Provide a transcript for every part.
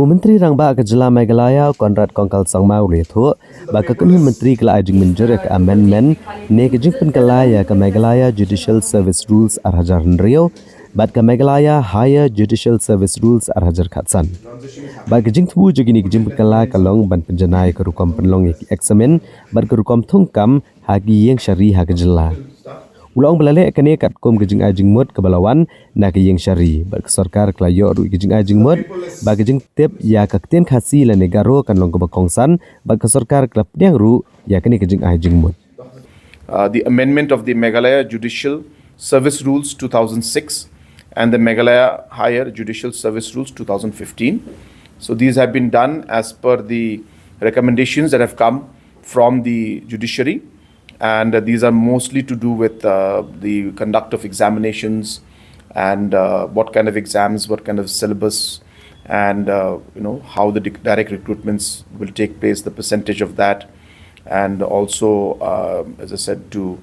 Mentri rangba ke jela Meghalaya konrad kongkal sangmau retho ba ke Kynhun Mentri kala ajing Mynjur ke amendment ne ke jing Pynkylla ke Meghalaya Judicial Service Rules arhajar rio bat ke Meghalaya Higher Judicial Service Rules arhajar khatsan ba ke jing thu jogini ke jing Pynkylla kalong ban penjanai ke rukom penlong eksamen bat ke rukom thungkam hagi yeng syari ha ke jela ulang belale kene kat kom gejing ajing mot ke balawan na ke yeng syari bar ke sarkar klayo ru gejing ajing mot ba gejing tep ya ka ten khasi la negaro kan long ke bakongsan ba ke sarkar klap deng ru ya kene gejing ajing mot. The amendment of the Meghalaya Judicial Service Rules 2006 and the Meghalaya Higher Judicial Service Rules 2015. So these have been done as per the recommendations that have come from the judiciary. And these are mostly to do with the conduct of examinations and what kind of exams, what kind of syllabus, and how the direct recruitments will take place, the percentage of that, and also, as I said, to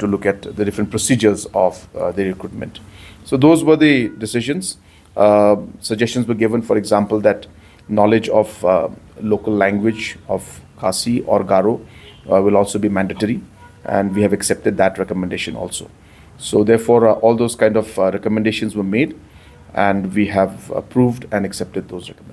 look at the different procedures of the recruitment. So those were the decisions. Suggestions were given, for example, that knowledge of local language of Khasi or Garo will also be mandatory, and we have accepted that recommendation also. So therefore, all those kind of recommendations were made, and we have approved and accepted those recommendations.